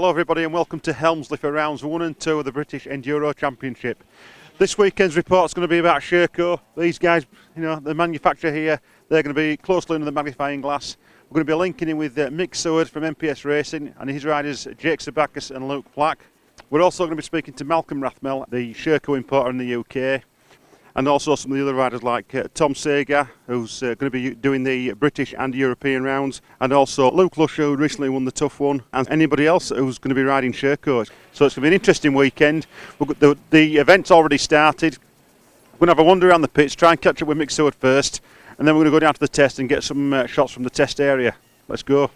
Hello everybody and welcome to Helmsley for rounds 1 and 2 of the British Enduro Championship. This weekend's report is going to be about Sherco. These guys, the manufacturer here, they're going to be closely under the magnifying glass. We're going to be linking in with Mick Seward from MPS Racing and his riders Jake Sakus and Luke Flack. We're also going to be speaking to Malcolm Rathmell, the Sherco importer in the UK, and also some of the other riders like Tom Sager, who's going to be doing the British and European rounds, and also Luke Lusher, who recently won the Tough One, and anybody else who's going to be riding Sherco. So it's going to be an interesting weekend. The event's already started. We're going to have a wander around the pits, try and catch up with Mick Seward first, and then we're going to go down to the test and get some shots from the test area. Let's go.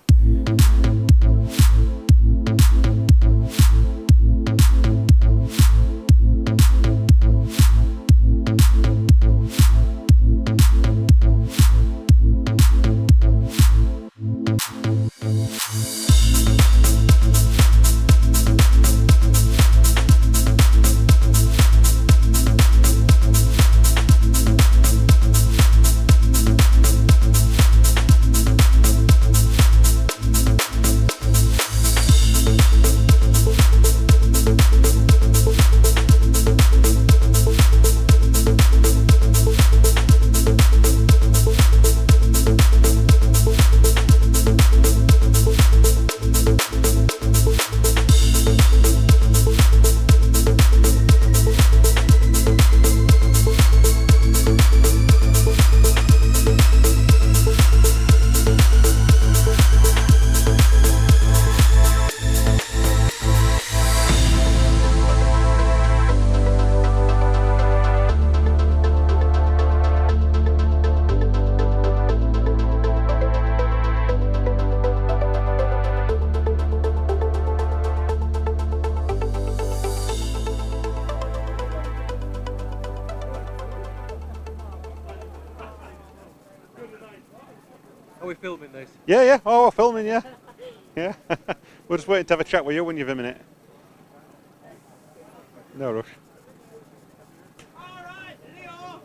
Are we filming this? Yeah. Oh, we're filming, yeah. Yeah. We're just waiting to have a chat with you when you've a minute. No rush. All right, Leo.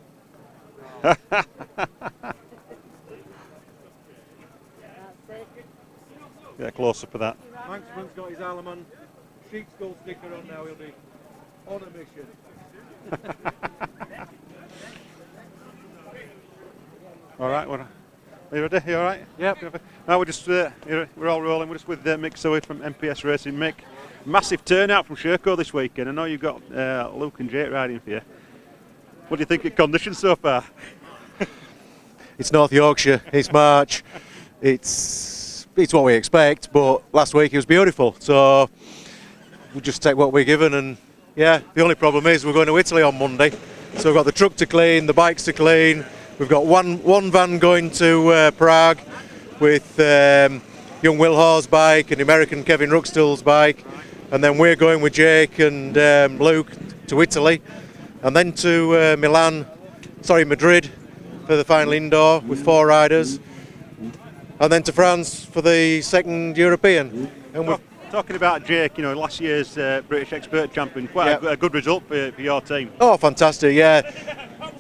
Get a close up of that. Manxman's got his Alaman sheep skull sticker on now, he'll be on a mission. All right, are you ready? You all right? Yep. Now we're all rolling. We're just with Mick Seward from MPS Racing. Mick, massive turnout from Sherco this weekend. I know you've got Luke and Jake riding for you. What do you think of conditions so far? It's North Yorkshire, it's March, it's what we expect, but last week it was beautiful, so we'll just take what we're given. And yeah, the only problem is we're going to Italy on Monday, so we've got the truck to clean, the bikes to clean. We've got one van going to Prague with young Will Hawes' bike and American Kevin Ruxtill's bike, and then we're going with Jake and Luke to Italy, and then to Madrid for the final indoor with 4 riders, and then to France for the second European. And we're talking about Jake, last year's British Expert Champion, quite a good result for your team. Oh, fantastic, yeah.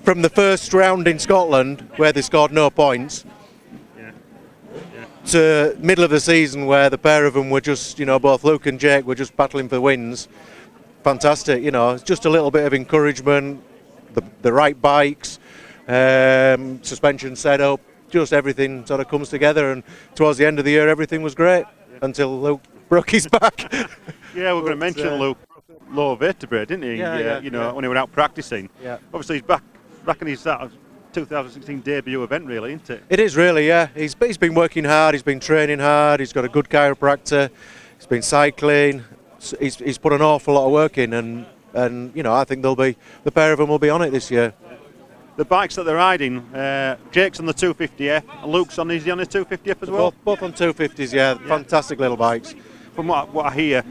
From the first round in Scotland, where they scored no points, to middle of the season where the pair of them were just, both Luke and Jake were just battling for wins. Fantastic, it's just a little bit of encouragement, the right bikes, suspension setup, just everything sort of comes together, and towards the end of the year everything was great until Luke broke his back. Yeah, we're going to mention Luke lower vertebrae, didn't he? When he went out practicing. Yeah. Obviously he's back in his 2016 debut event, really, isn't it? It is really, yeah. He's been working hard, he's been training hard, he's got a good chiropractor, he's been cycling, he's put an awful lot of work in, and I think the pair of them will be on it this year. The bikes that they're riding, Jake's on the 250F, and Luke's on, is he on the 250F as well? Both on 250s, yeah. Fantastic little bikes. From what I hear,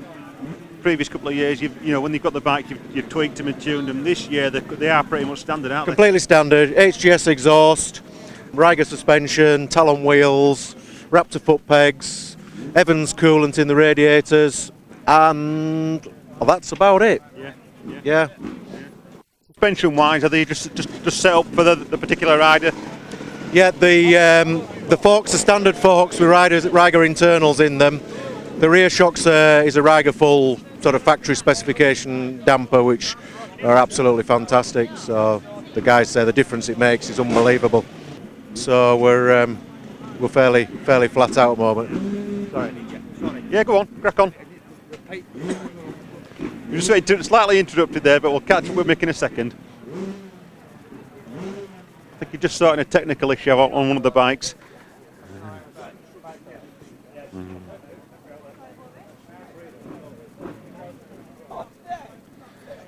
previous couple of years, when you've got the bike, you've tweaked them and tuned them. This year, they are pretty much standard, aren't they? Completely standard. HGS exhaust, Riga suspension, Talon wheels, Raptor foot pegs, Evans coolant in the radiators, and that's about it. Yeah. Suspension-wise, are they just set up for the particular rider? Yeah, the forks are standard forks with Riga internals in them. The rear shocks is a Riga full sort of factory specification damper, which are absolutely fantastic. So the guys say the difference it makes is unbelievable. So we're fairly flat out at the moment. Sorry. Yeah, go on, crack on. You just slightly interrupted there, but we'll catch up with Mick in a second. I think you're just sorting a technical issue on one of the bikes.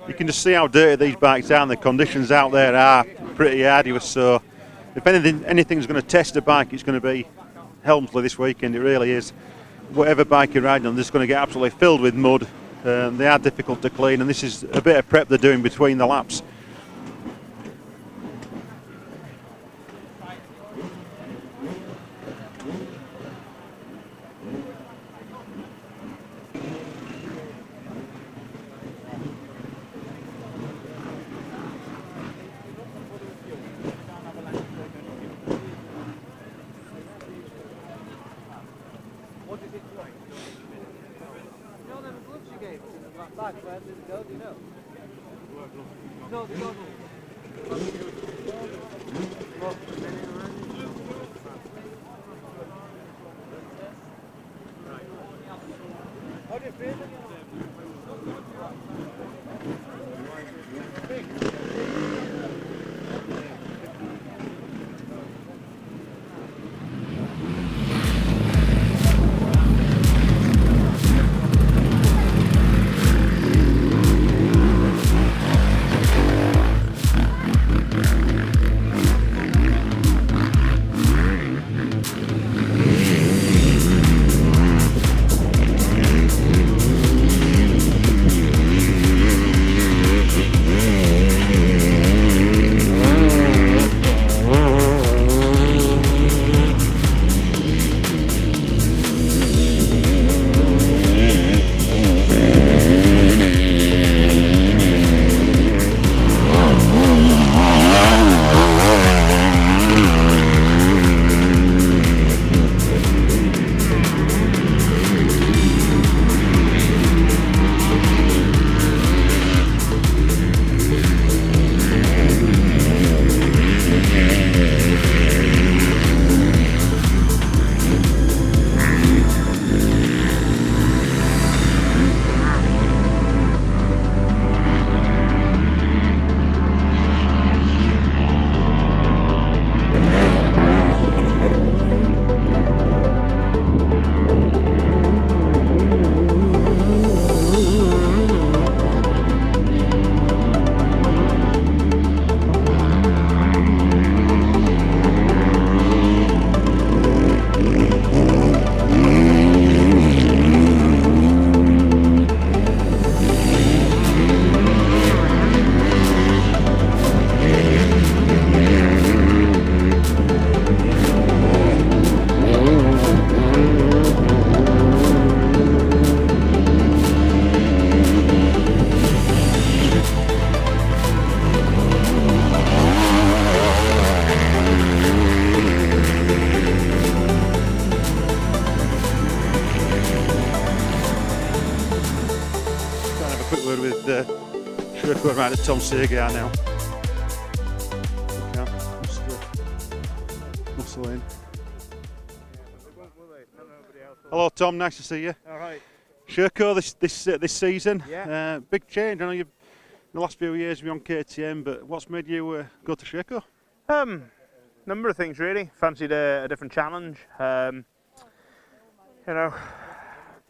You can just see how dirty these bikes are, and the conditions out there are pretty arduous. So, if anything's going to test a bike, it's going to be Helmsley this weekend. It really is. Whatever bike you're riding on, they're just going to get absolutely filled with mud. They are difficult to clean, and this is a bit of prep they're doing between the laps. Sherco rider Tom Segar now. Muscle in. Hello Tom, nice to see you. All right. Sherco this season, Yeah. big change. I know you've in the last few years you've been on KTM, but what's made you go to Sherco? Number of things really. Fancied a different challenge. You know,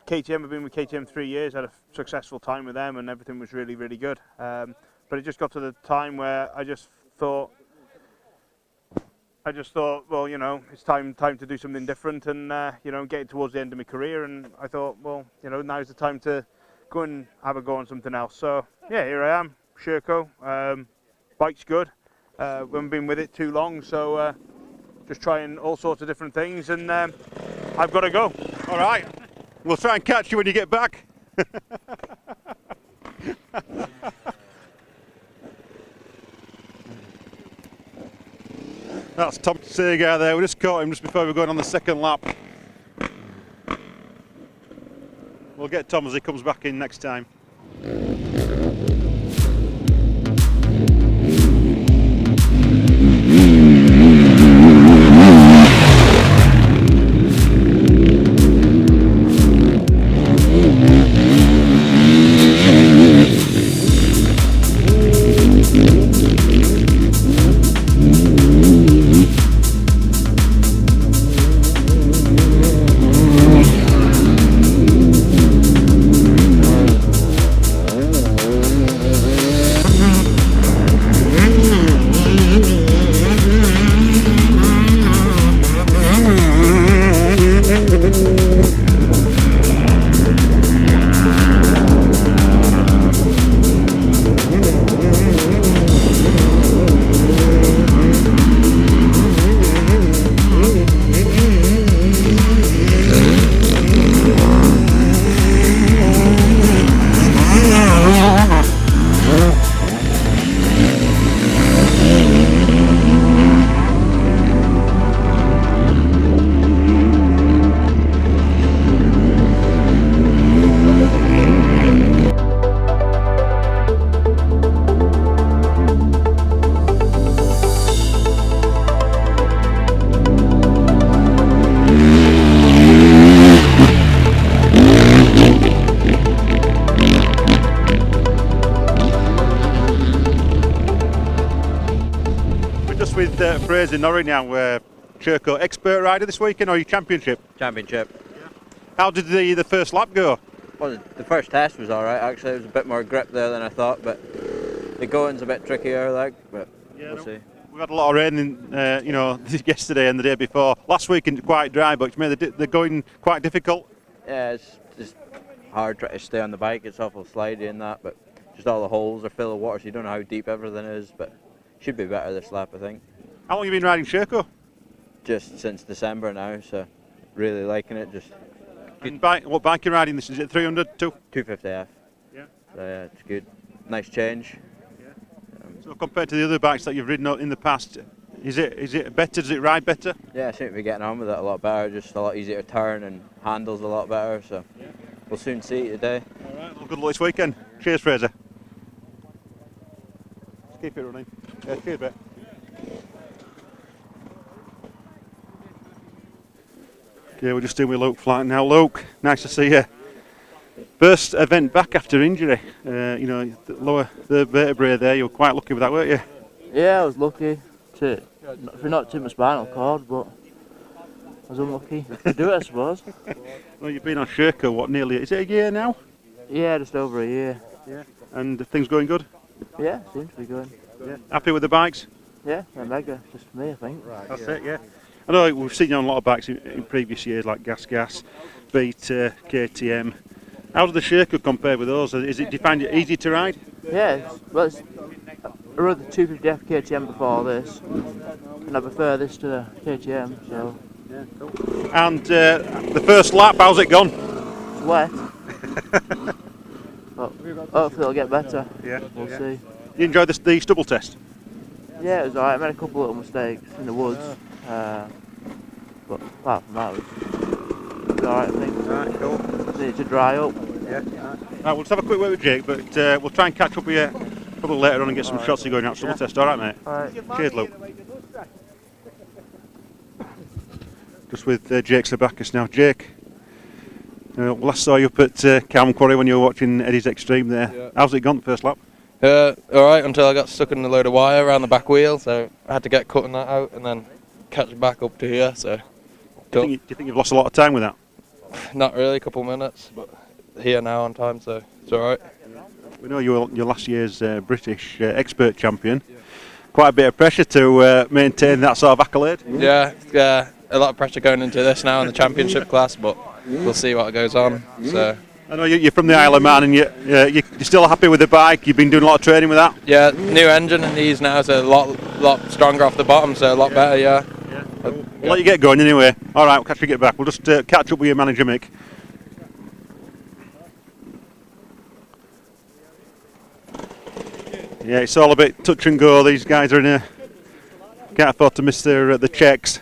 KTM, I've been with KTM 3 years, had a successful time with them and everything was really, really good. But it just got to the time where I just thought, well, you know, it's time to do something different and, you know, getting towards the end of my career. And I thought, well, you know, now's the time to go and have a go on something else. So, yeah, here I am, Sherco. Bike's good. We haven't been with it too long, so just trying all sorts of different things and I've got to go. All right. We'll try and catch you when you get back. That's Tom Segar there. We just caught him just before we were going on the second lap. We'll get Tom as he comes back in next time. With Fraser Norrie now, Sherco expert rider this weekend, or your championship? Championship. How did the first lap go? Well, the first test was alright actually. There was a bit more grip there than I thought, but the going's a bit trickier, like. But Yeah, we'll see. We've had a lot of rain, yesterday and the day before. Last weekend quite dry, but it's made the going quite difficult. Yeah, it's just hard trying to stay on the bike. It's awful slidey and that, but just all the holes are full of water, so you don't know how deep everything is. But should be better this lap, I think. How long have you been riding Sherco? Just since December now, so really liking it. Just And what bike are you riding? This is it 300 too? 250F. Yeah. So yeah, it's good. Nice change. So compared to the other bikes that you've ridden in the past, is it better? Does it ride better? Yeah, I seem to be getting on with it a lot better. Just a lot easier to turn and handles a lot better. So we'll soon see today. All right. Well, good luck this weekend. Cheers, Fraser. Let's keep it running. Yeah, cheers, mate. Okay, we're just doing with Luke Flack now. Luke, nice to see you. First event back after injury. The vertebrae there. You were quite lucky with that, weren't you? Yeah, I was lucky to not to my spinal cord, but I was unlucky to do it, I suppose. Well, you've been on Sherco, nearly, is it a year now? Yeah, just over a year. Yeah. And things going good? Yeah, seems to be going. Yeah. Happy with the bikes? Yeah, they're mega, just for me, I think. That's it, yeah. I know we've seen you on a lot of bikes in previous years, like Gas, Beta, KTM. How does the Sherco compare with those? Do you find it easy to ride? Yeah, I rode the 250F KTM before this, and I prefer this to the KTM, so. Yeah, cool. And the first lap, how's it gone? It's wet. But hopefully it'll get better. Yeah. We'll see. You enjoyed the stubble test? Yeah, it was alright. I made a couple little mistakes in the woods, but apart from that, it was alright, I think. Right, cool. Needed to dry up. Yeah. Right, we'll just have a quick word with Jake, but we'll try and catch up with you probably later on and get some shots of you going out stubble test. All right, mate? Alright. Cheers, Luke. Just with Jake Sakus now. Jake, last saw you up at Calm Quarry when you were watching Eddie's Extreme there. Yeah. How's it gone, the first lap? Alright, until I got stuck in a load of wire around the back wheel, so I had to get cutting that out and then catch it back up to here. So, do you think you've lost a lot of time with that? Not really, a couple of minutes, but here now on time, so it's alright. We know you're last year's British expert champion. Yeah. Quite a bit of pressure to maintain that sort of accolade. Yeah, a lot of pressure going into this now in the championship class, but we'll see what goes on. So. I know you're from the Isle of Man and you're still happy with the bike. You've been doing a lot of training with that. Yeah, new engine and these now is a lot stronger off the bottom, so a lot better. Yeah. We'll let you get going anyway. All right, we'll catch you get back. We'll just catch up with your manager, Mick. Yeah, it's all a bit touch and go. These guys are in a can't afford to miss the checks.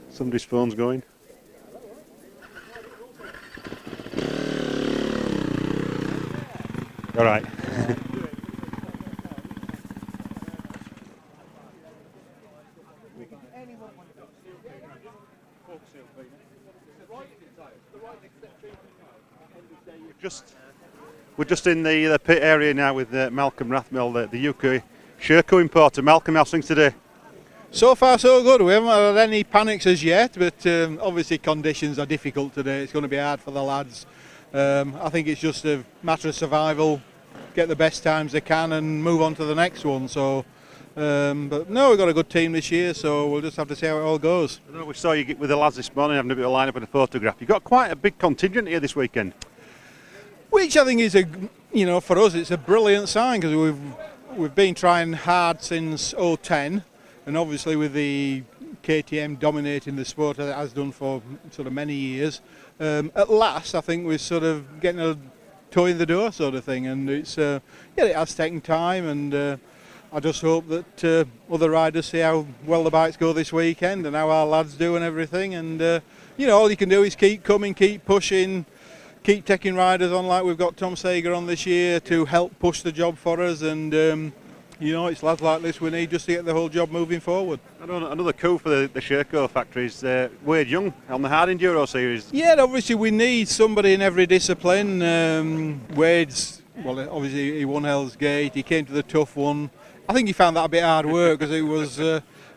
Somebody's phone's going. All right. We're just in the pit area now with Malcolm Rathmell, the UK Sherco importer. Malcolm, how's things today? So far so good. We haven't had any panics as yet, but obviously conditions are difficult today. It's going to be hard for the lads. I think it's just a matter of survival, get the best times they can and move on to the next one. So, but no, we've got a good team this year, so we'll just have to see how it all goes. I know we saw you with the lads this morning having a bit of a line-up and a photograph. You've got quite a big contingent here this weekend. Which I think is for us it's a brilliant sign, because we've been trying hard since 2010, and obviously with the KTM dominating the sport as it has done for sort of many years, at last I think we're sort of getting a toe in the door sort of thing, and it's it has taken time, and I just hope that other riders see how well the bikes go this weekend and how our lads do and everything, and all you can do is keep coming, keep pushing, keep taking riders on, like we've got Tom Sager on this year to help push the job for us, and it's lads like this we need just to get the whole job moving forward. Another coup for the Sherco factory is Wade Young on the hard enduro series. Yeah, obviously we need somebody in every discipline. Wade's, well, obviously he won Hell's Gate, he came to the tough one. I think he found that a bit hard work because it was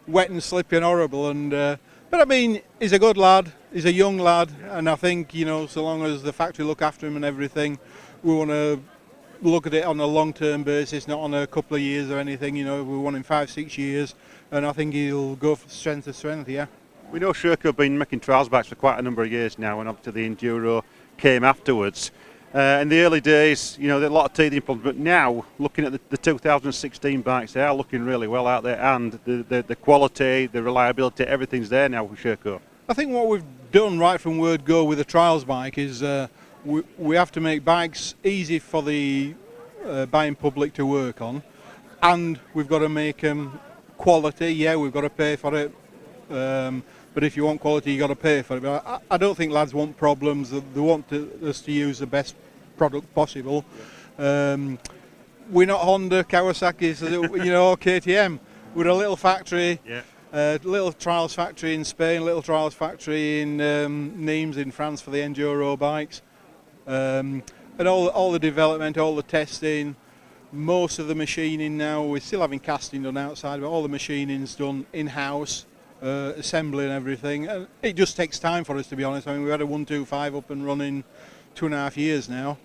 wet and slippy and horrible, and but I mean, he's a good lad, he's a young lad, and I think, so long as the factory look after him and everything, we want to look at it on a long-term basis, not on a couple of years or anything. We want him 5-6 years, and I think he'll go from strength to strength, yeah. We know Sherco have been making trials bikes for quite a number of years now, and obviously the Enduro came afterwards. In the early days, there were a lot of teething problems, but now, looking at the 2016 bikes, they are looking really well out there, and the quality, the reliability, everything's there now with Sherco. I think what we've done right from word go with the trials bike is we have to make bikes easy for the buying public to work on, and we've got to make them quality. Yeah, we've got to pay for it, but if you want quality, you've got to pay for it. But I don't think lads want problems. They want us to use the best product possible. We're not Honda, Kawasaki, KTM. We're a little factory. Yeah. Little trials factory in Spain, little trials factory in Nimes in France for the enduro bikes, and all the development, all the testing, most of the machining now. We're still having casting done outside, but all the machining's done in-house, assembly and everything. And it just takes time for us, to be honest. I mean, we've had a 125 up and running 2.5 years now.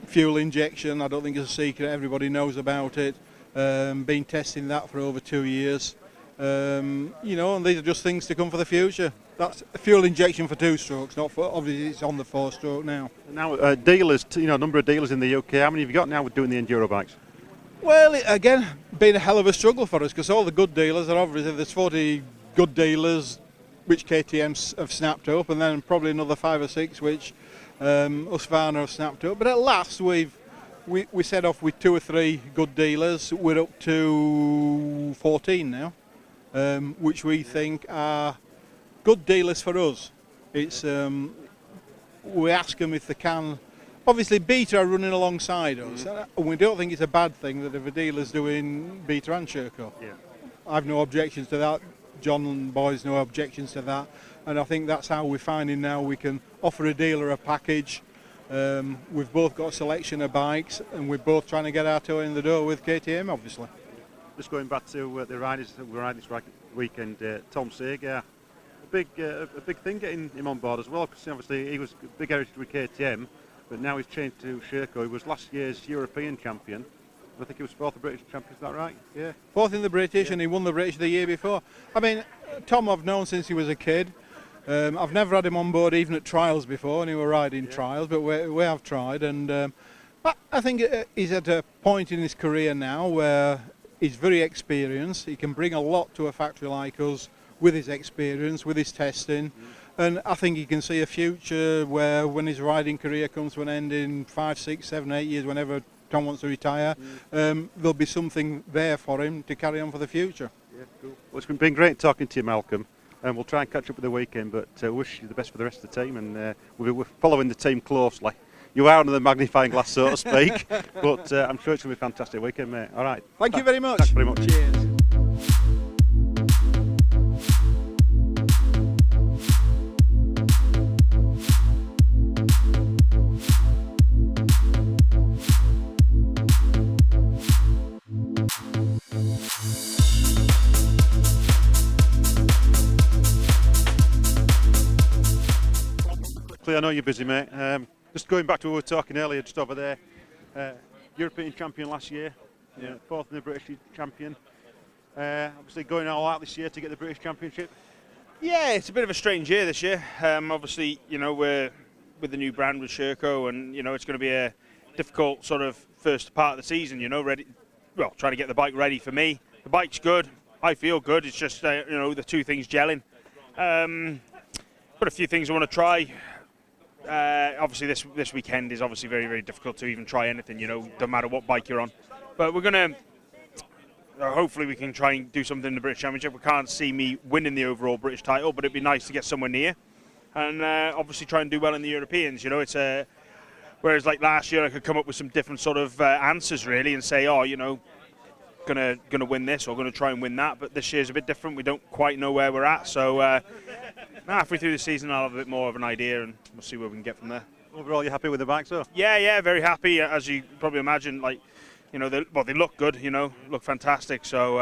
Fuel injection, I don't think it's a secret. Everybody knows about it. Been testing that for over 2 years. And these are just things to come for the future. That's a fuel injection for 2 strokes, not for, obviously it's on the 4-stroke now. Now, dealers, number of dealers in the UK, how many have you got now with doing the enduro bikes? Well, again, been a hell of a struggle for us, because all the good dealers are obviously, there's 40 good dealers which KTM have snapped up, and then probably another 5 or 6 which Husqvarna have snapped up. But at last we set off with 2 or 3 good dealers. We're up to 14 now. Which we think are good dealers for us. It's we ask them if they can. Obviously, Beta are running alongside us, and we don't think it's a bad thing that if a dealer's doing Beta and Sherco. Yeah. I've no objections to that. John and boys no objections to that, and I think that's how we're finding now we can offer a dealer a package. We've both got a selection of bikes, and we're both trying to get our toe in the door with KTM, obviously. Just going back to the riders that were riding this weekend, Tom Sager, a big thing getting him on board as well, because obviously he was big heritage with KTM, but now he's changed to Sherco. He was last year's European champion. I think he was 4th in the British champion, is that right? Yeah. 4th in the British, and he won the British the year before. I mean, Tom I've known since he was a kid. I've never had him on board even at trials before, and he were riding trials, but we have tried, and I think he's at a point in his career now where he's very experienced. He can bring a lot to a factory like us with his experience, with his testing, and I think he can see a future where when his riding career comes to an end in 5, 6, 7, 8 years, whenever Tom wants to retire, there'll be something there for him to carry on for the future. Yeah, cool. Well, it's been great talking to you, Malcolm. and we'll try and catch up with the weekend. But wish you the best for the rest of the team, and we're following the team closely. You are under the magnifying glass, so to speak, but I'm sure it's going to be a fantastic weekend, mate. All right. Thank you very much. Thanks very much. Cheers. I know you're busy, mate. Just going back to what we were talking earlier, just over there. European champion last year, fourth in the British champion. Obviously going all out this year to get the British Championship. Yeah, it's a bit of a strange year this year. Obviously, we're with the new brand with Sherco, and it's going to be a difficult sort of first part of the season. Trying to get the bike ready for me. The bike's good. I feel good. It's just the two things gelling. Got a few things I want to try. Obviously, this weekend is obviously very, very difficult to even try anything. No matter what bike you're on. But we're gonna. Hopefully we can try and do something in the British Championship. We can't see me winning the overall British title, but it'd be nice to get somewhere near, and obviously try and do well in the Europeans. It's whereas like last year I could come up with some different sort of answers really and say, gonna win this or gonna try and win that. But this year's a bit different. We don't quite know where we're at, so halfway through the season I'll have a bit more of an idea, and we'll see where we can get from there. Overall, you happy with the bike, so? Yeah, very happy. As you probably imagine, like. They look good, look fantastic. So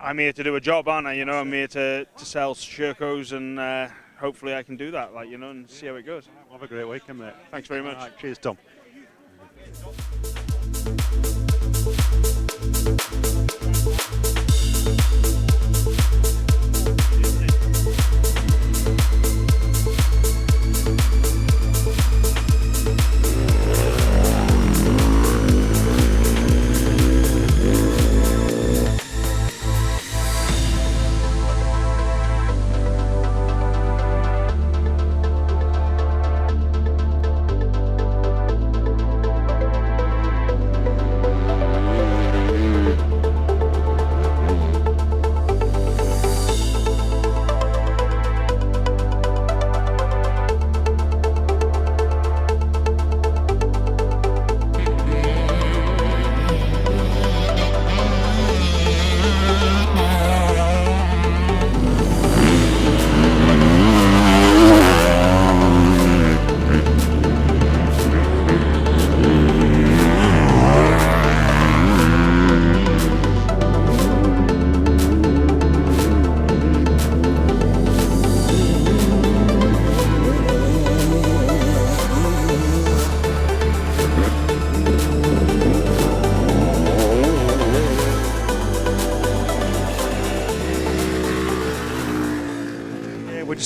I'm here to do a job, aren't I? I'm here to sell Shercos, and hopefully I can do that, and see how it goes. Have a great weekend, mate. Thanks very much. All right, cheers, Tom.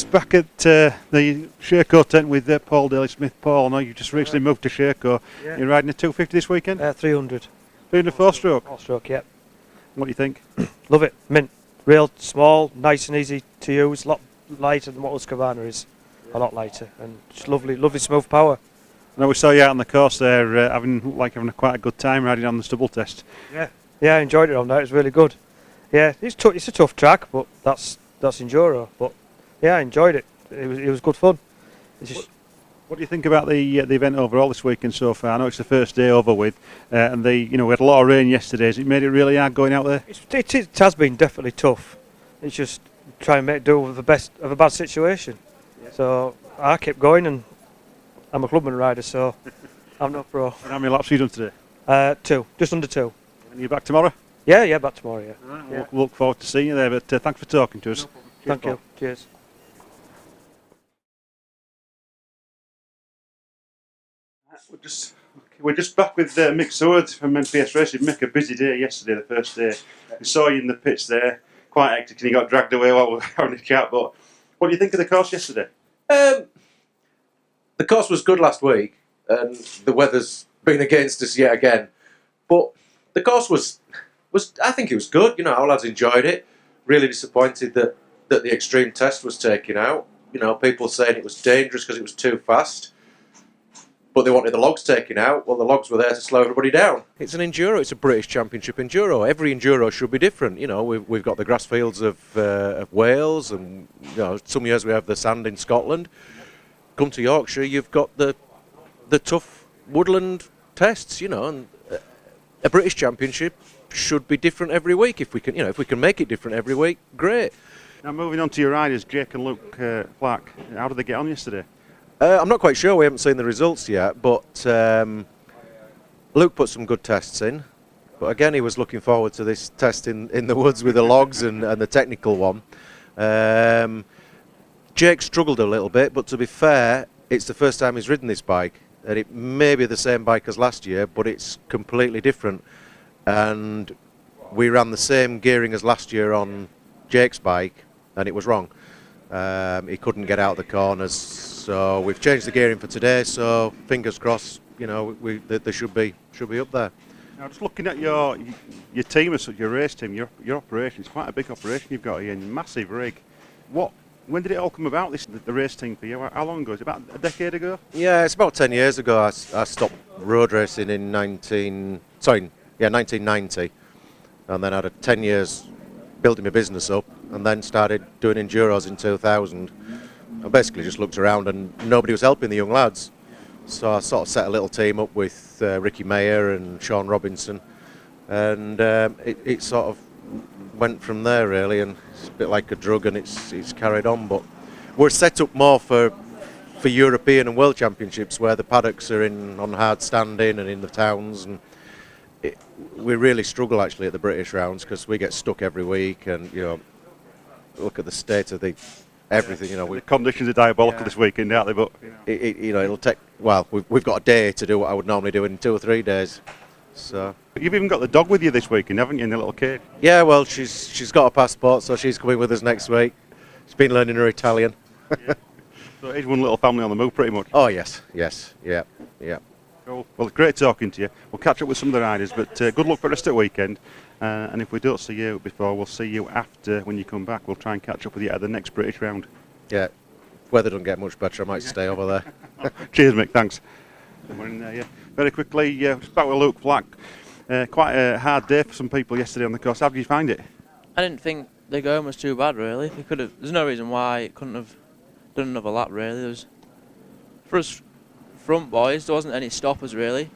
Back at the Sherco tent with Paul Daly-Smith. Paul, I know you just recently moved to Sherco. Yeah. You're riding a 250 this weekend? 300. 300 four-stroke? Four-stroke, yep. What do you think? Love it. Mint. Real small, nice and easy to use. A lot lighter than what Husqvarna is. A lot lighter. And just lovely smooth power. I know we saw you out on the course there having quite a good time riding on the stubble test. Yeah, I enjoyed it on there. It was really good. Yeah, it's a tough track, but that's Enduro. But yeah, I enjoyed it. It was good fun. What do you think about the event overall this weekend so far? I know it's the first day over with, and we had a lot of rain yesterday. Has it made it really hard going out there? It has been definitely tough. It's just trying to make do with the best of a bad situation. Yeah. So I kept going, and I'm a clubman rider, so I'm not pro. And how many laps have you done today? 2, just under 2. And you're back tomorrow? Yeah, back tomorrow. Yeah. Right, yeah. We'll look forward to seeing you there. But thanks for talking to us. No Thank you. Cheers. We're just back with Mick Seward from MPS Racing. Mick, a busy day yesterday, the first day. We saw you in the pits there, quite hectic, and you got dragged away while we were having a chat. But what do you think of the course yesterday? The course was good last week, and the weather's been against us yet again. But the course was I think it was good. Our lads enjoyed it. Really disappointed that the extreme test was taken out. People saying it was dangerous because it was too fast. but they wanted the logs taken out. Well, the logs were there to slow everybody down. It's an enduro. It's a British Championship enduro. Every enduro should be different. You know, we've got the grass fields of Wales, and you know, some years we have the sand in Scotland. Come to Yorkshire, you've got the tough woodland tests. You know, and a British Championship should be different every week. If we can, you know, if we can make it different every week, great. Now moving on to your riders, Jake and Luke Flack. How did they get on yesterday? I'm not quite sure. We haven't seen the results yet, but Luke put some good tests in. But again, he was looking forward to this test in the woods with the logs and the technical one. Jake struggled a little bit, but to be fair, it's the first time he's ridden this bike. And it may be the same bike as last year, but it's completely different. And we ran the same gearing as last year on Jake's bike, and it was wrong. He couldn't get out of the corners, so we've changed the gearing for today. So fingers crossed, you know, they should be up there. Now, just looking at your team as such, your race team, your operation, it's quite a big operation you've got here, massive rig. When did it all come about, the race team for you? How long ago? Is it about a decade ago? Yeah, it's about 10 years ago. I stopped road racing in 1990, and then I had 10 years building my business up, and then started doing enduros in 2000. I basically just looked around and nobody was helping the young lads, so I sort of set a little team up with Ricky Mayer and Sean Robinson, and it sort of went from there really, and it's a bit like a drug, and it's carried on. But we're set up more for European and World Championships, where the paddocks are on hard standing and in the towns, and we really struggle actually at the British rounds because we get stuck every week, and you know, look at the state of everything. You know, the conditions are diabolical this weekend, aren't they? But you know, it'll take. Well, we've got a day to do what I would normally do in 2 or 3 days. So you've even got the dog with you this weekend, haven't you, in the little cage? Yeah, well, she's got a passport, so she's coming with us next week. She's been learning her Italian. Yeah. So it's one little family on the move, pretty much. Oh yes, yeah. Cool. Well, great talking to you. We'll catch up with some of the riders, but good luck for the rest of the weekend. And if we don't see you before, we'll see you after when you come back. We'll try and catch up with you at the next British round. Yeah. Weather doesn't get much better. I might stay over there. Cheers, Mick. Thanks. Very quickly, just back with Luke Flack. Quite a hard day for some people yesterday on the course. How did you find it? I didn't think the going was too bad, really. There's no reason why it couldn't have done another lap, really. For us front boys, there wasn't any stoppers, really.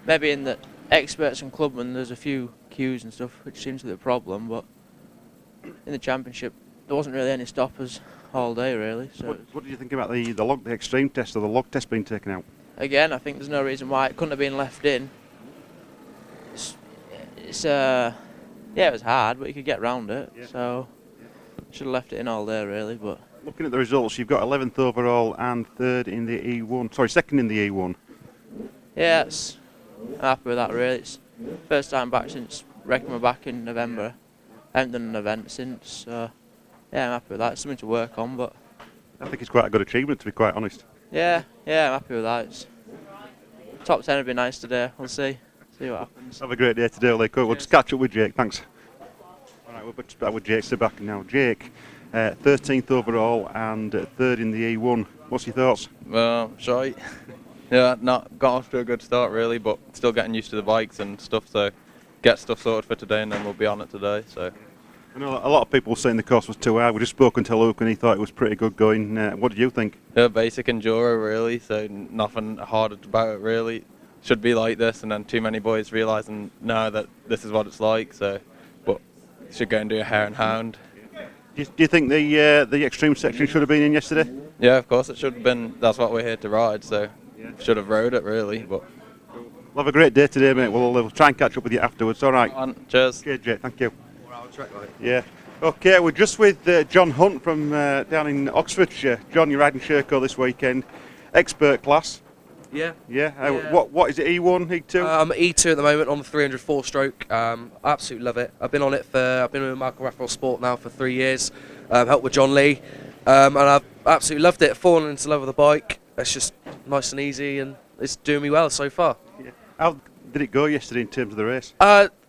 Maybe in the experts and clubmen, there's a few queues and stuff, which seems to be a problem, but in the championship, there wasn't really any stoppers all day, really. So what did you think about the extreme test or the log test being taken out? Again, I think there's no reason why it couldn't have been left in. It was hard, but you could get round it. Yeah. So should have left it in all day, really. But looking at the results, you've got 11th overall and third in the E1. Sorry, second in the E1. Yeah, I'm happy with that, really. It's first time back since wrecking my back in November. I haven't done an event since. So yeah, I'm happy with that. It's something to work on, but I think it's quite a good achievement, to be quite honest. Yeah, I'm happy with that. Top 10 would be nice today. We'll see what happens. Have a great day today, Lee. We'll just catch up with Jake. Thanks. All right, we're back with Jake Seback now. Jake, 13th overall and third in the E1. What's your thoughts? Well, shy. Yeah, not got off to a good start really, but still getting used to the bikes and stuff. So get stuff sorted for today, and then we'll be on it today. So. I know a lot of people were saying the course was too hard. We just spoken to Luke and he thought it was pretty good going. What did you think? Yeah, basic enduro really, so nothing hard about it really. Should be like this, and then too many boys realising now that this is what it's like. So, but should go and do a hare and hound. Do you think the extreme section should have been in yesterday? Yeah, of course it should have been. That's what we're here to ride. So, should have rode it really. But we'll have a great day today, mate. We'll try and catch up with you afterwards. All right. Cheers. Okay, Jake. Thank you. Yeah. Okay, we're just with John Hunt from down in Oxfordshire. John, you're riding Sherco this weekend. Expert class. Yeah. What is it, E1, E2? I'm at E2 at the moment on the 300 4-stroke. I absolutely love it. I've been with Malcolm Rathmell Sport now for 3 years. Helped with John Lee. And I've absolutely loved it. Fallen into love with the bike. It's just nice and easy, and it's doing me well so far. Yeah. How did it go yesterday in terms of the race?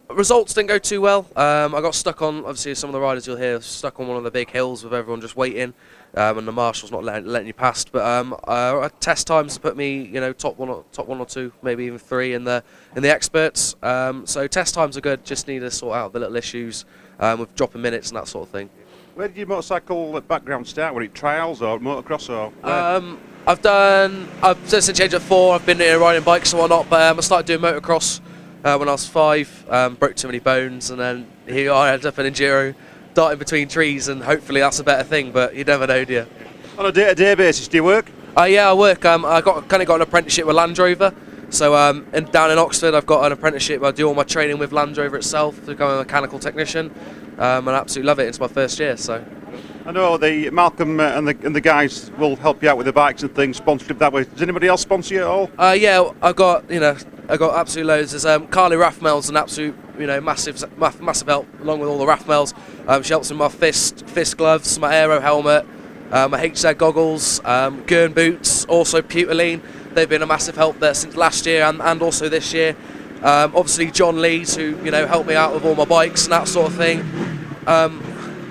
Results didn't go too well. I got stuck on, obviously some of the riders you'll hear, stuck on one of the big hills with everyone just waiting, and the marshal's not letting you past. But test times put me, you know, top one or two, maybe even three in the experts. So test times are good. Just need to sort out the little issues with dropping minutes and that sort of thing. Where did your motorcycle background start? Were it trials or motocross or? I've since the age of 4, I've been riding bikes and whatnot. But I started doing motocross when I was 5. Broke too many bones, and then here I ended up in enduro, darting between trees, and hopefully that's a better thing. But you never know, do you? On a day-to-day basis, do you work? Yeah, I work. I got an apprenticeship with Land Rover. So down in Oxford, I've got an apprenticeship. I do all my training with Land Rover itself to become a mechanical technician. I absolutely love it. It's my first year, so. I know the Malcolm and the guys will help you out with the bikes and things, sponsorship that way. Does anybody else sponsor you at all? Yeah, I've got absolute loads. There's Carly Rathmell's an absolute massive help, along with all the Rathmells. She helps with my fist gloves, my aero helmet, my HZ goggles, Gurn boots, also Pewterline. They've been a massive help there since last year and also this year. Obviously John Lees, who helped me out with all my bikes and that sort of thing.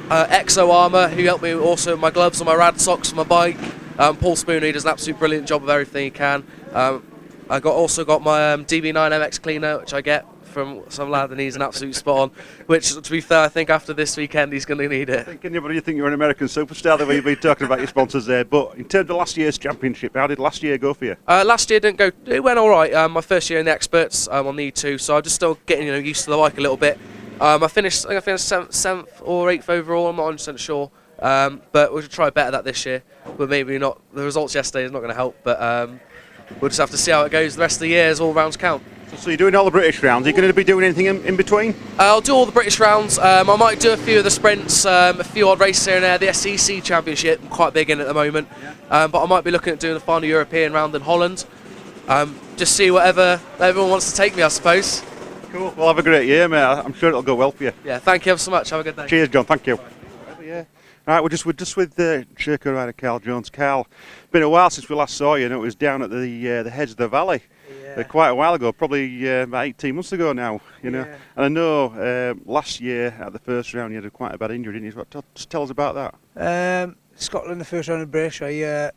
Exo Armour, who helped me also with my gloves and my rad socks for my bike. Paul Spooner, he does an absolute brilliant job of everything he can. I also got my DB9 MX cleaner, which I get from some lad, and he's an absolute spot on. Which, to be fair, I think after this weekend he's going to need it. You think you're an American superstar the way you've been talking about your sponsors there. But in terms of last year's championship, how did last year go for you? Last year didn't go. It went all right. My first year in the experts on the E2, so I'm just still getting used to the bike a little bit. I finished 7th or 8th overall. I'm not 100% sure. But we'll try better that this year. But maybe not. The results yesterday is not going to help. But we'll just have to see how it goes the rest of the year as all rounds count. So you're doing all the British rounds. Are you going to be doing anything in between? I'll do all the British rounds. I might do a few of the sprints, a few odd races here and there. The SEC Championship, I'm quite big in at the moment. But I might be looking at doing the final European round in Holland. Just see whatever everyone wants to take me, I suppose. Cool. Well, have a great year, mate. I'm sure it'll go well for you. Yeah, thank you ever so much. Have a good day. Cheers, John. Thank you. Yeah. All right, we're just with Sherco rider Carl Jones. Carl, been a while since we last saw you, and it was down at the heads of the valley. Quite a while ago, probably about 18 months ago now, you know. And I know last year at the first round you had quite a bad injury, didn't you? Just tell us about that. Scotland, the first round of British, I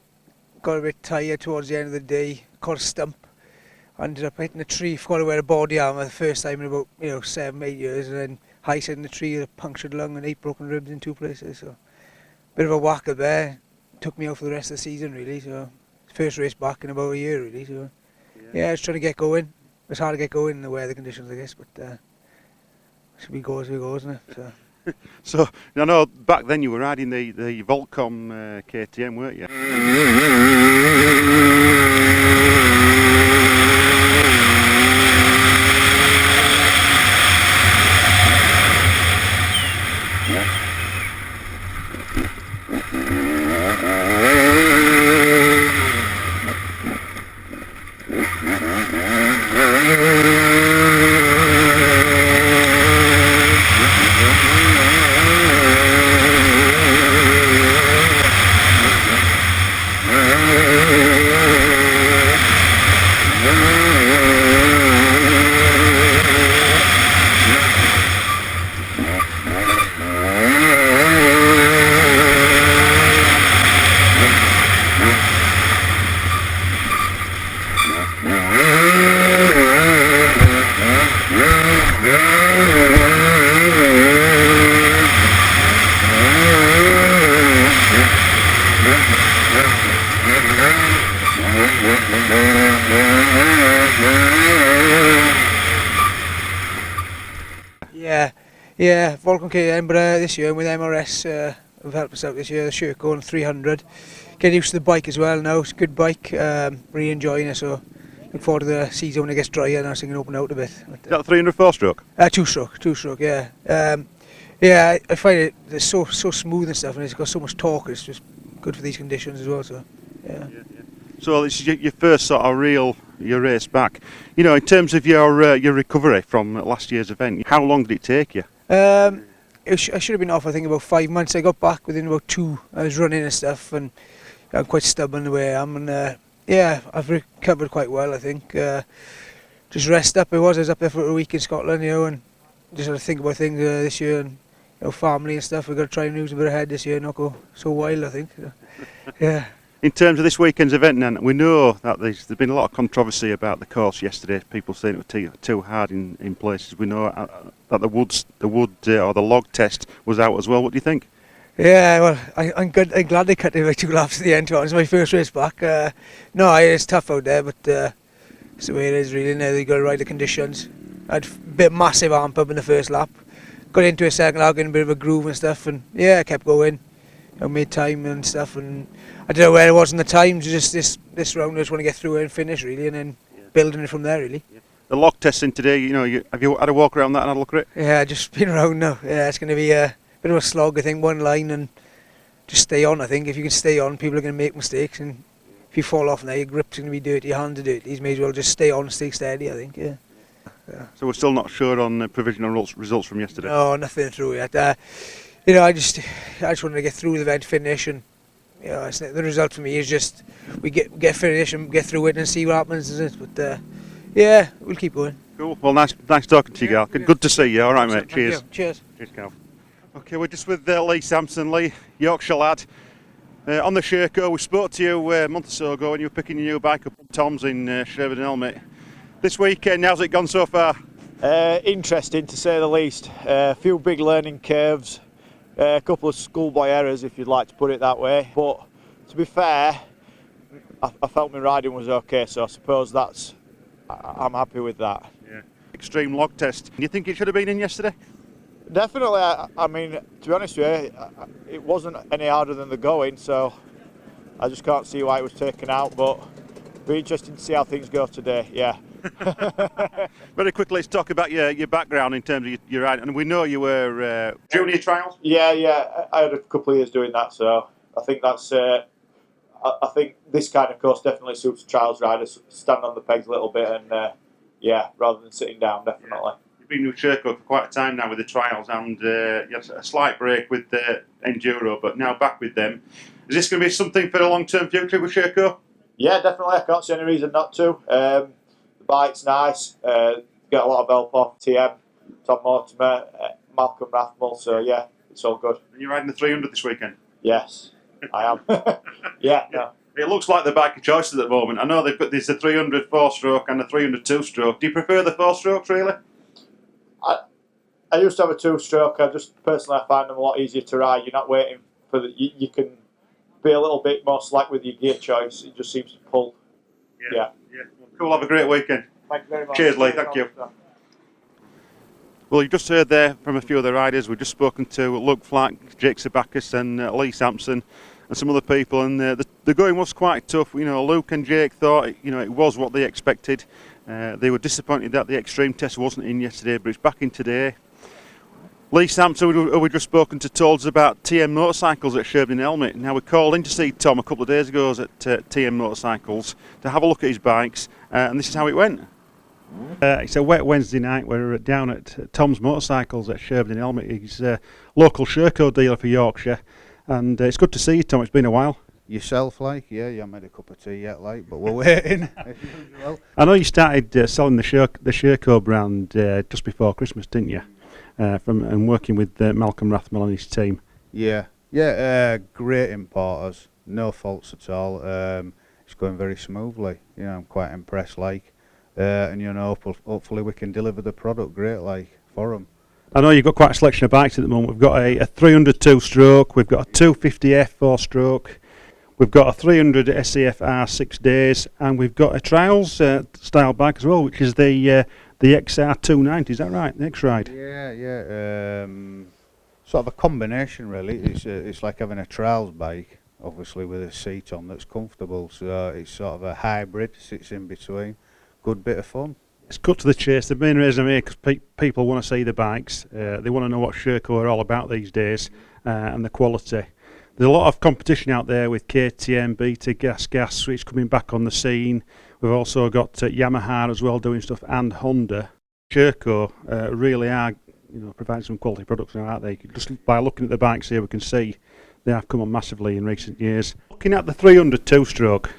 got a bit tired towards the end of the day, caught a stump, ended up hitting a tree, forgot to wear a body armour the first time in about 7-8 years, and then high in the tree with a punctured lung and 8 broken ribs in 2 places. So bit of a whacker there, took me out for the rest of the season really. So first race back in about a year really. So. Yeah, just trying to get going. It's hard to get going in the weather conditions, I guess, but we go as we go, isn't it? So. So I know back then you were riding the Volcom KTM, weren't you? Yeah, Volcom KTM, but this year with MRS have helped us out this year, the Sherco and 300. Get used to the bike as well now, it's a good bike, really enjoying it, so look forward to the season when it gets drier and I can open out a bit. But, is that 300 4-stroke? Two-stroke, yeah. Yeah, I find it's so smooth and stuff, and it's got so much torque, it's just good for these conditions as well, so yeah. So this is your first sort of your race back. You know, in terms of your recovery from last year's event, how long did it take you? I should have been off, I think, about 5 months. I got back within about 2. I was running and stuff, and I'm quite stubborn the way I am. And yeah, I've recovered quite well, I think. Just rest up. I was up there for a week in Scotland, and just got to think about things this year, and family and stuff. We've got to try and use a bit ahead this year, not go so wild, I think. Yeah. In terms of this weekend's event, then, we know that there's been a lot of controversy about the course yesterday. People saying it was too hard in places. We know that the wood or the log test was out as well. What do you think? Yeah, well, I'm good. I'm glad they cut it by 2 laps at the end. It's my first race back. No, it's tough out there, but it's the way it is really. Now you got to ride the conditions. I had a bit massive arm pump in the first lap. Got into a second lap, getting a bit of a groove and stuff, and yeah, I kept going. Made time and stuff, and I don't know where I was in the times. Just this round, I just want to get through it and finish really, and then building it from there really. Yeah. The log testing today, have you had a walk around that and had a look at it? Yeah, just been around now. Yeah, it's going to be a bit of a slog, I think. One line and just stay on. I think if you can stay on, people are going to make mistakes, and if you fall off now, your grip's going to be dirty, your hands are dirty. You may as well just stay on, stay steady. I think. Yeah. So we're still not sure on provisional results from yesterday. No, nothing through yet. I just wanted to get through the event, finish, and the result for me is just we get finish and get through it and see what happens, isn't it? But yeah, we'll keep going. Cool. Well, nice talking to you, Gal. Good to see you. All right, mate. Cheers. Cheers. Cheers, Cal. Okay, we're just with Lee Samson. Lee, Yorkshire lad. On the Sherco, we spoke to you a month or so ago when you were picking your new bike up at Tom's in Sherwood and Helmet. This weekend, how's it gone so far? Interesting to say the least. A few big learning curves. A couple of schoolboy errors, if you'd like to put it that way. But to be fair, I felt my riding was okay, so I suppose I'm happy with that. Yeah. Extreme log test. Do you think it should have been in yesterday? Definitely. I mean, to be honest with you, it wasn't any harder than the going, so I just can't see why it was taken out. But it'll be interesting to see how things go today. Yeah. Very quickly, let's talk about your background in terms of your riding. And we know you were junior trials. Yeah. I had a couple of years doing that, so I think that's. I think this kind of course definitely suits trials riders. Stand on the pegs a little bit, and rather than sitting down, definitely. Yeah. You've been with Sherco for quite a time now with the trials, and you had a slight break with Enduro, but now back with them. Is this going to be something for the long-term future with Sherco? Yeah, definitely. I can't see any reason not to. The bike's nice. Get a lot of help off TM, Tom Mortimer, Malcolm Rathmell. So yeah, it's all good. And you're riding the 300 this weekend? Yes, I am. Yeah. No. It looks like the bike of choice at the moment. I know there's a 300 4-stroke and a 300 2-stroke. Do you prefer the 4-strokes really? I used to have a 2-stroke. I personally find them a lot easier to ride. You're not waiting for you can be a little bit more slack with your gear choice. It just seems to pull. Yeah. Well, cool. Have a great weekend. Thank you very much. Cheers, Lee. Thank you. Well, you've just heard there from a few of the riders. We've just spoken to Luke Flack, Jake Sakus, and Lee Samson, and some other people. And the going was quite tough. Luke and Jake thought it was what they expected. They were disappointed that the extreme test wasn't in yesterday, but it's back in today. Lee Samson, who we've just spoken to, told us about TM Motorcycles at Sherwood and Helmet. Now, we called in to see Tom a couple of days ago at TM Motorcycles to have a look at his bikes, and this is how it went. It's a wet Wednesday night. We're down at Tom's Motorcycles at Sherwood and Helmet. He's a local Sherco dealer for Yorkshire, and it's good to see you, Tom. It's been a while. Yourself, like? Yeah, you haven't had a cup of tea yet, like, but we're waiting. I know you started selling the Sherco brand just before Christmas, didn't you? And working with Malcolm Rathmell and his team. Yeah, great importers, no faults at all. It's going very smoothly. I'm quite impressed, like, and hopefully we can deliver the product great, like, for them. I know you've got quite a selection of bikes at the moment. We've got a 300 2-stroke, we've got a 250F 4-stroke, we've got a 300 SCFR 6 days, and we've got a trials style bike as well, which is the XR 290. Is that right? The X-Ride. Yeah. Sort of a combination, really. It's like having a trials bike, obviously with a seat on that's comfortable. So it's sort of a hybrid. Sits in between. Good bit of fun. Let's cut to the chase. The main reason I'm here because people want to see the bikes. They want to know what Sherco are all about these days and the quality. There's a lot of competition out there with KTM, Beta, Gas, which is coming back on the scene. We've also got Yamaha as well doing stuff, and Honda. Sherco really are, providing some quality products now, aren't they? Just by looking at the bikes here, we can see they have come on massively in recent years. Looking at the 300 2-stroke,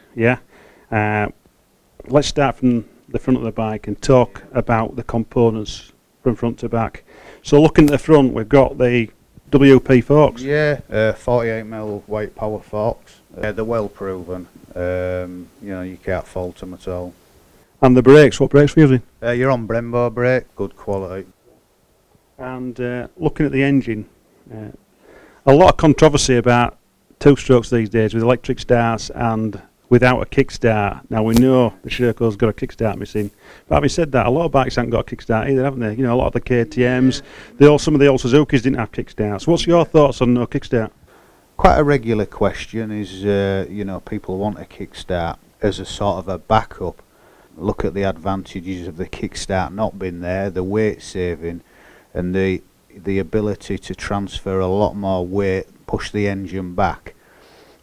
let's start from the front of the bike and talk about the components from front to back. So looking at the front, we've got the WP forks. Yeah, 48mm weight power forks. They're well proven. You know, you can't fault them at all. And the brakes, what brakes are we using? You're on Brembo brake, good quality. And looking at the engine, a lot of controversy about two-strokes these days with electric starts and without a kickstart. Now we know the Sherco's got a kickstart missing, but having said that, a lot of bikes haven't got a kickstart either, haven't they? You know, a lot of the KTM's, some of the old Suzuki's didn't have kickstarts. What's your thoughts on no kickstart? Quite a regular question is, you know, people want a kickstart as a sort of a backup. Look at the advantages of the kickstart not being there, the weight saving, and the ability to transfer a lot more weight, push the engine back,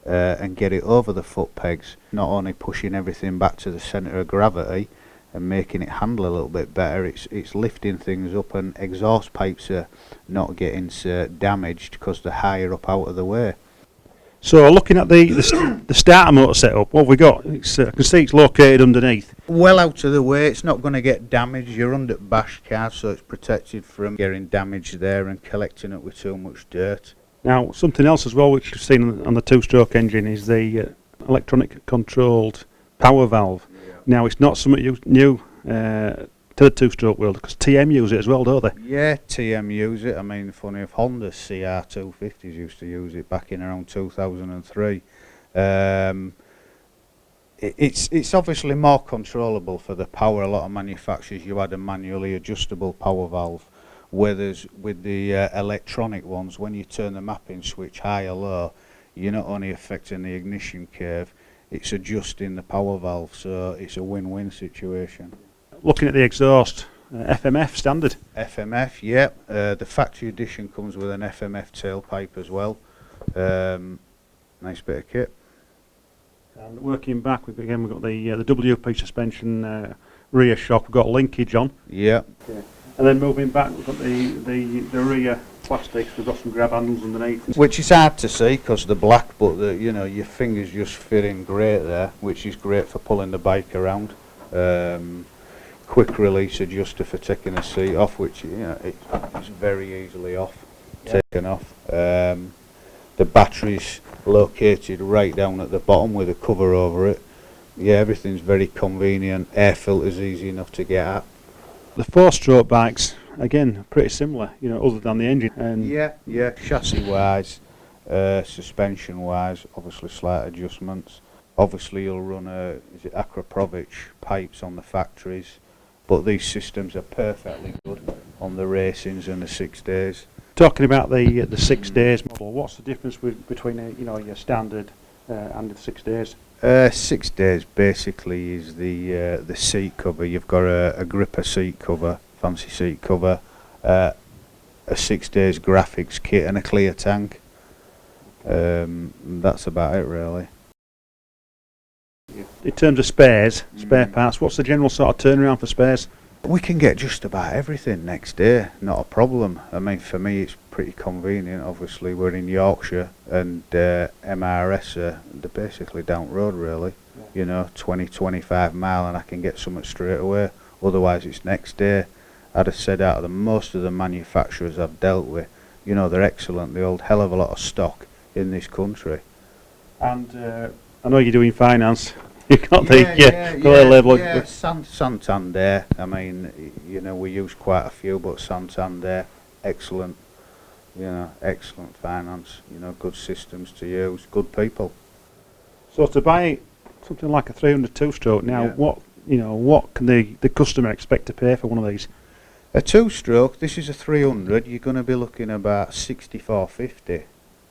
and get it over the foot pegs. Not only pushing everything back to the centre of gravity and making it handle a little bit better, it's lifting things up, and exhaust pipes are not getting damaged because they're higher up out of the way. So looking at the starter motor setup, what have we got? I can see it's located underneath. Well out of the way, it's not going to get damaged. You're under bash card, so it's protected from getting damaged there and collecting it with too much dirt. Now something else as well which we've seen on the two-stroke engine is the electronic controlled power valve. Yeah. Now it's not something new to the two-stroke world, because TM use it as well, don't they? Yeah, TM use it. I mean, funny if Honda CR250s used to use it back in around 2003. It's obviously more controllable for the power. A lot of manufacturers, you had a manually adjustable power valve, whereas with the electronic ones, when you turn the mapping switch high or low, you're not only affecting the ignition curve, it's adjusting the power valve, so it's a win-win situation. Looking at the exhaust, FMF standard. FMF, yeah. The factory edition comes with an FMF tailpipe as well. Nice bit of kit. And working back, we've got the WP suspension rear shock. We've got linkage on. Yeah. Okay. And then moving back, we've got the rear plastics. We've got some grab handles underneath, which is hard to see because they're black, but you know, your fingers just fit in great there, which is great for pulling the bike around. Quick release adjuster for taking the seat off, which, you know, it's very easily taken off. The battery's located right down at the bottom with a cover over it. Yeah, everything's very convenient. Air filter's easy enough to get at. The four-stroke bikes, again, pretty similar, you know, other than the engine. And yeah, chassis-wise, suspension-wise, obviously slight adjustments. Obviously you'll run Acroprovich pipes on the factories, but these systems are perfectly good on the racings and the 6 days. Talking about the 6 days model, what's the difference between your standard and the 6 days? 6 days basically is the seat cover. You've got a gripper seat cover, fancy seat cover, a 6 days graphics kit and a clear tank. That's about it really. In terms of spare parts, what's the general sort of turnaround for spares? We can get just about everything next day, not a problem. I mean, for me it's pretty convenient. Obviously we're in Yorkshire, and MRS they're basically down road really. Yeah. You know, 20-25 mile, and I can get something straight away. Otherwise it's next day. I'd have said out of most of the manufacturers I've dealt with, you know, they're excellent. They hold hell of a lot of stock in this country. And I know you're doing finance. You've got label. Yeah, Santander. I mean, you know, we use quite a few, but Santander, excellent. You know, excellent finance. You know, good systems to use, good people. So to buy something like a 300 two-stroke now, what can the customer expect to pay for one of these? A two-stroke. This is a 300. You're going to be looking about 64.50.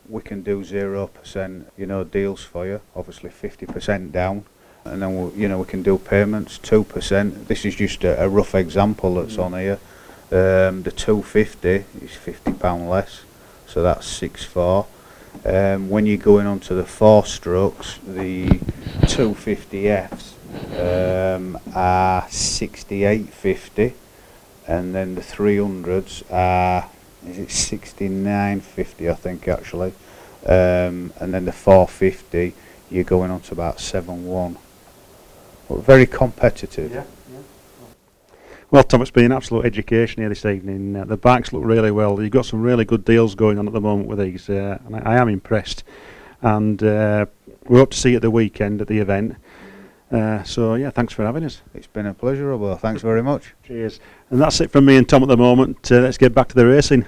We can do 0%, you know, deals for you. Obviously 50% down, and then we can do payments 2%. This is just a rough example that's on here. The 250 is £50 less, so that's 6.4. When you're going on to the 4 strokes, the 250Fs are 68.50, and then the 300s are, is it 69.50 I think actually, and then the 450 you're going on to about 7.1. But very competitive. Yeah. Well, Tom, it's been an absolute education here this evening. The bikes look really well. You've got some really good deals going on at the moment with these, and I am impressed. And we hope to see you at the weekend at the event. So, yeah, thanks for having us. It's been a pleasure, Robbo. Thanks very much. Cheers. And that's it from me and Tom at the moment. Let's get back to the racing.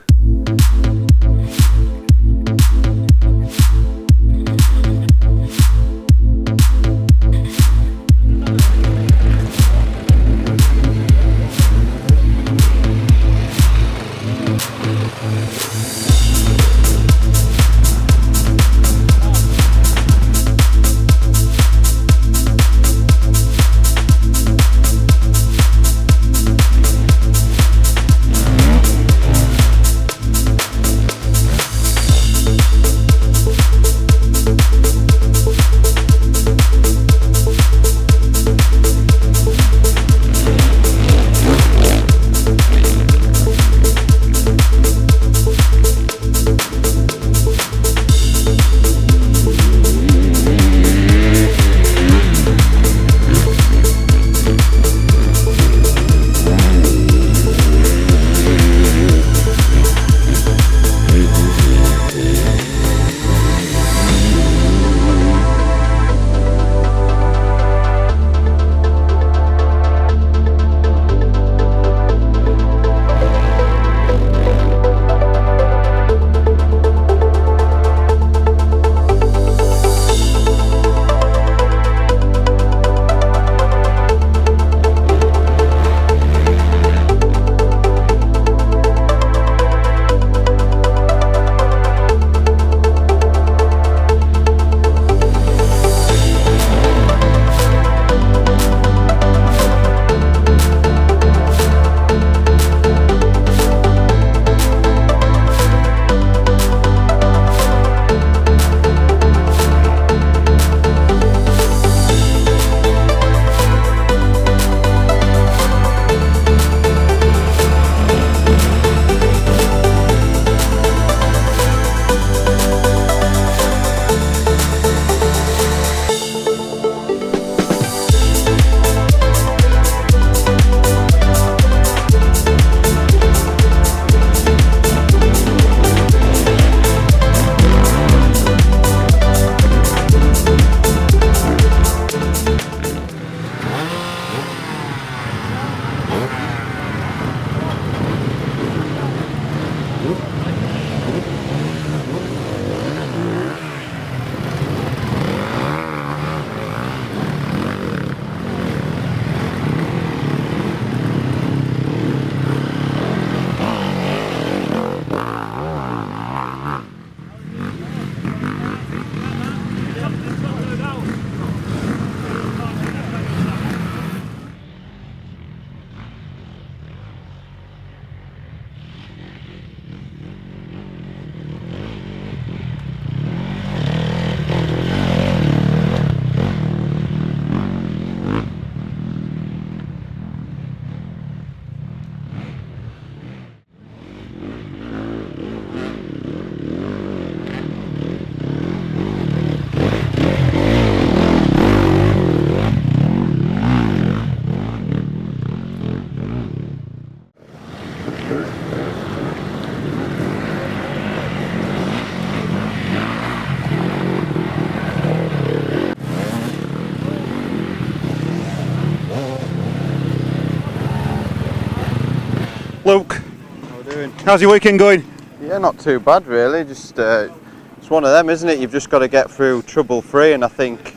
Luke, how are we doing? How's your weekend going? Yeah, not too bad really. Just it's one of them, isn't it? You've just got to get through trouble free, and I think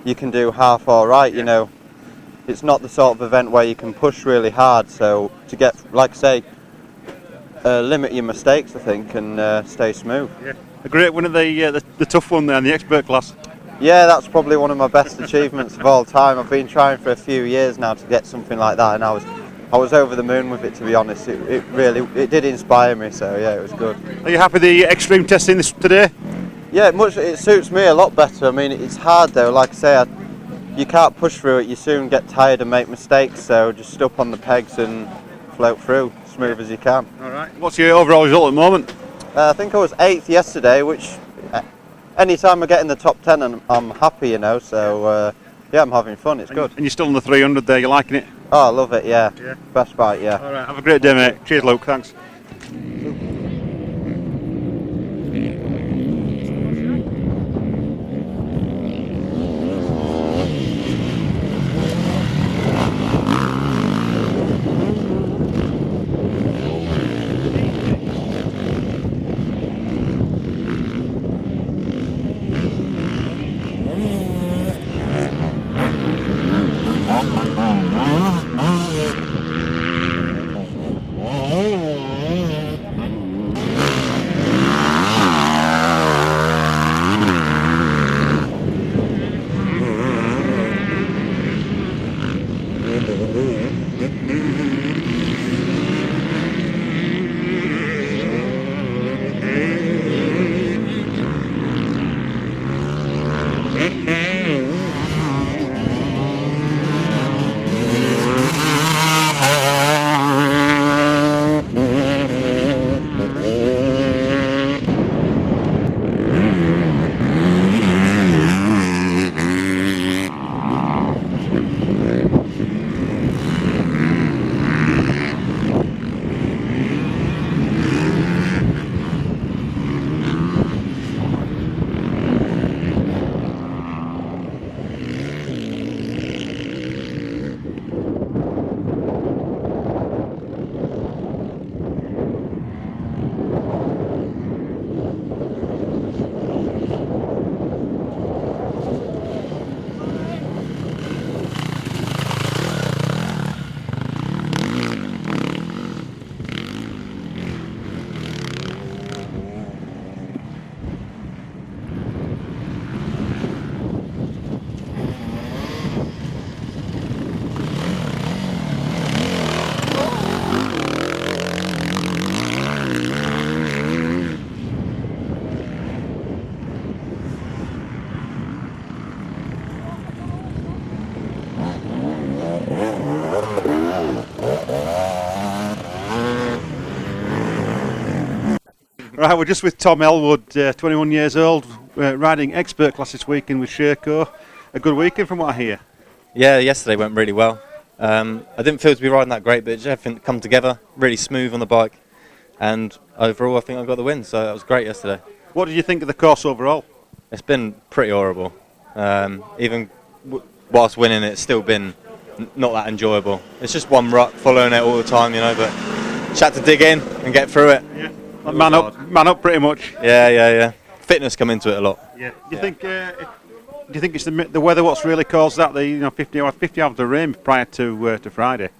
you can do half all right. You know, it's not the sort of event where you can push really hard. So to get, like I say, limit your mistakes, I think, and stay smooth. Yeah. A great win at the tough one there in the expert class. Yeah, that's probably one of my best achievements of all time. I've been trying for a few years now to get something like that, and I was over the moon with it, to be honest. It really did inspire me, so yeah, it was good. Are you happy with the extreme testing this today? Yeah, it suits me a lot better. I mean, it's hard though, like I say, you can't push through it, you soon get tired and make mistakes, so just stop on the pegs and float through, smooth as you can. Alright, what's your overall result at the moment? I think I was 8th yesterday, which any time I get in the top 10 I'm happy, you know, so yeah, I'm having fun, it's good. And you're still on the 300 there, you're liking it? Oh, I love it, yeah. Yeah. Best bike, yeah. All right, have a great day, mate. Cheers, Luke. Thanks. Right, we're just with Tom Elwood, 21 years old, riding expert class this weekend with Sherco. A good weekend from what I hear. Yeah, yesterday went really well. I didn't feel to be riding that great, but everything come together, really smooth on the bike. And overall, I think I got the win, so that was great yesterday. What did you think of the course overall? It's been pretty horrible. Even whilst winning, it's still been not that enjoyable. It's just one rut, following it all the time, you know, but just had to dig in and get through it. Yeah. Man up pretty much. Yeah. Fitness come into it a lot. Yeah. Do you think it's the weather what's really caused that? The 50 hours of rain prior to Friday.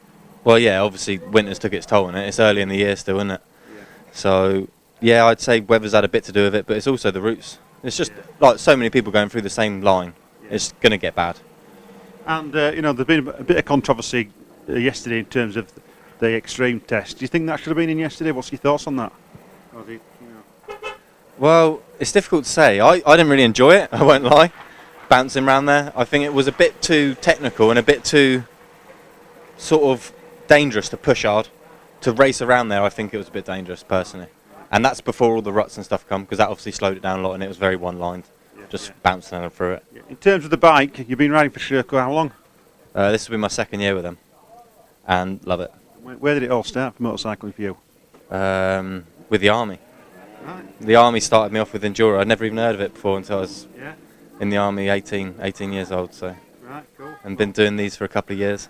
Well, yeah, obviously winter's took its toll on it. It's early in the year still, isn't it? Yeah. So, yeah, I'd say weather's had a bit to do with it, but it's also the routes. It's just like so many people going through the same line. Yeah. It's going to get bad. And there's been a bit of controversy yesterday in terms of the extreme test. Do you think that should have been in yesterday? What's your thoughts on that? Well, it's difficult to say. I didn't really enjoy it, I won't lie, bouncing around there. I think it was a bit too technical and a bit too sort of dangerous to push hard. To race around there, I think it was a bit dangerous, personally. And that's before all the ruts and stuff come, because that obviously slowed it down a lot and it was very one-lined, bouncing through it. In terms of the bike, you've been riding for Sherco how long? This will be my second year with them, and love it. Where did it all start for motorcycling for you? With the Army. Right. The Army started me off with Enduro. I'd never even heard of it before until I was in the Army, 18 years old. So, right, cool. And been doing these for a couple of years,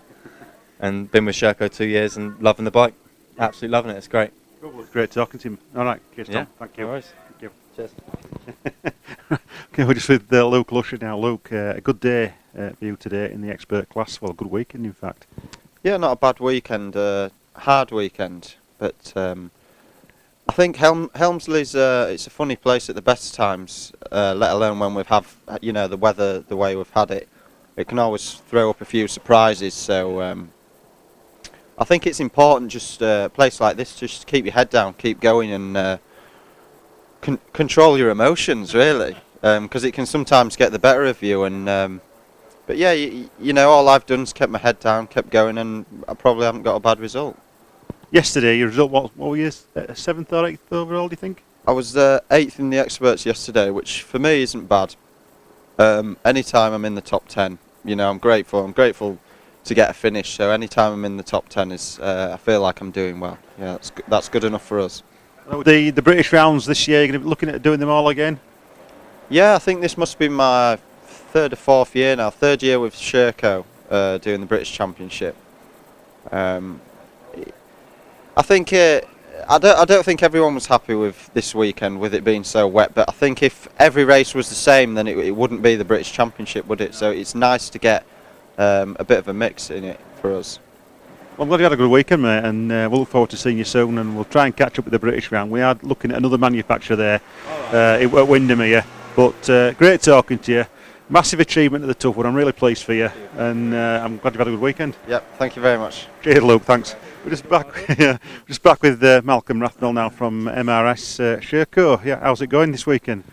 and been with Sherco 2 years and loving the bike. Absolutely loving it. It's great. Cool. Well, it's great talking to him. All right, cheers, Tom. Thank you. No worries. Thank you. Cheers. Okay, we're just with Luke Lusher now. Luke, a good day for you today in the expert class. Well, a good weekend, in fact. Yeah, not a bad weekend. Hard weekend, but I think Helmsley's it's a funny place at the best times, let alone when we've the weather the way we've had it. It can always throw up a few surprises. So I think it's important just a place like this just to keep your head down, keep going, and control your emotions really, because it can sometimes get the better of you. And but yeah, all I've done is kept my head down, kept going, and I probably haven't got a bad result. Yesterday, your result, what were you, 7th or 8th overall, do you think? I was 8th in the experts yesterday, which for me isn't bad. Any time I'm in the top 10, I'm grateful. I'm grateful to get a finish. So any time I'm in the top 10 is I feel like I'm doing well. Yeah, that's good enough for us. The British rounds this year, you're going to be looking at doing them all again? Yeah, I think this must be my 3rd or 4th year now. 3rd year with Sherco doing the British Championship. I think I don't think everyone was happy with this weekend with it being so wet, but I think if every race was the same, then it wouldn't be the British Championship, would it? So it's nice to get a bit of a mix in it for us. Well, I'm glad you had a good weekend, mate, and we'll look forward to seeing you soon, and we'll try and catch up with the British round. We are looking at another manufacturer there at Windermere, but great talking to you. Massive achievement at the tough one. I'm really pleased for you, and I'm glad you've had a good weekend. Yep, thank you very much. Cheers, Luke. Thanks. We're just back with Malcolm Rathmell now from MRS Sherco. Yeah, how's it going this weekend?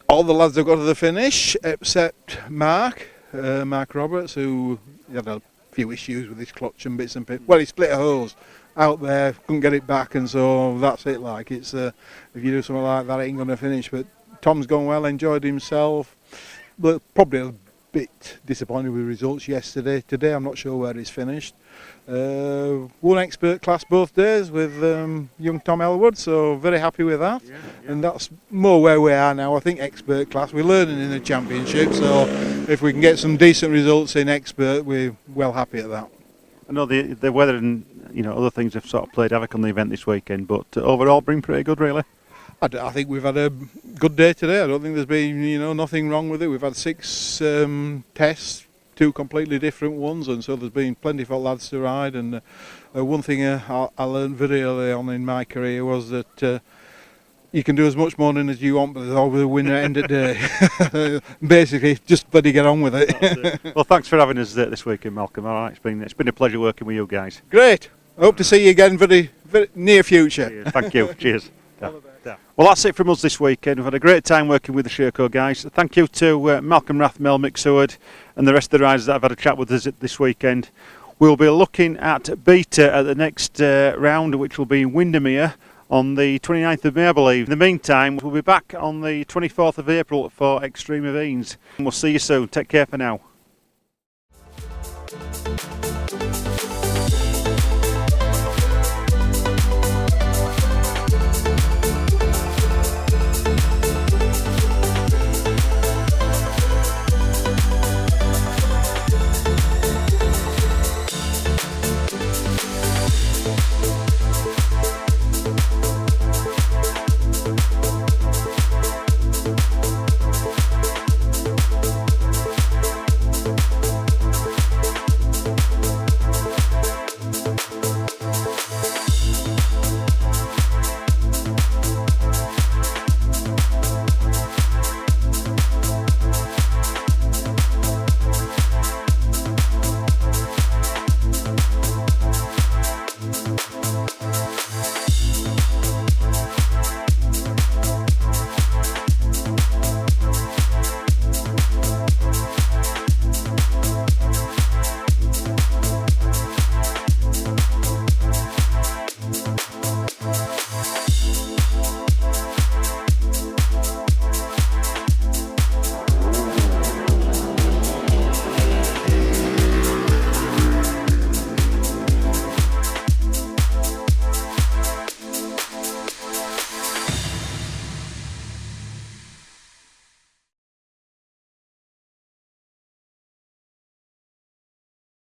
All the lads have got to the finish, except Mark Roberts, who had a few issues with his clutch and bits and bits. Well, he split a hose out there, couldn't get it back, and so that's it. Like it's if you do something like that, it ain't going to finish. But Tom's gone well, enjoyed himself. But probably a bit disappointed with the results yesterday. Today, I'm not sure where he's finished. Won expert class both days with young Tom Elwood, so very happy with that. Yeah. And that's more where we are now. I think expert class, we're learning in the championship, so if we can get some decent results in expert, we're well happy at that. I know the weather and other things have sort of played havoc on the event this weekend, but overall been pretty good, really. I think we've had a good day today. I don't think there's been nothing wrong with it. We've had 6 tests, 2 completely different ones, and so there's been plenty for lads to ride. And one thing I learned very early on in my career was that you can do as much morning as you want, but there's always a winner at the end of the day. Basically, just bloody get on with it. Well, thanks for having us this weekend, Malcolm. All right, it's been a pleasure working with you guys. Great. Hope to see you again very near future. Cheers. Thank you. Cheers. Well, that's it from us this weekend. We've had a great time working with the Sherco guys. Thank you to Malcolm Rathmell, Mick Seward, and the rest of the riders that have had a chat with us this weekend. We'll be looking at beta at the next round, which will be in Windermere on the 29th of May, I believe. In the meantime, we'll be back on the 24th of April for Extreme Events. We'll see you soon. Take care for now.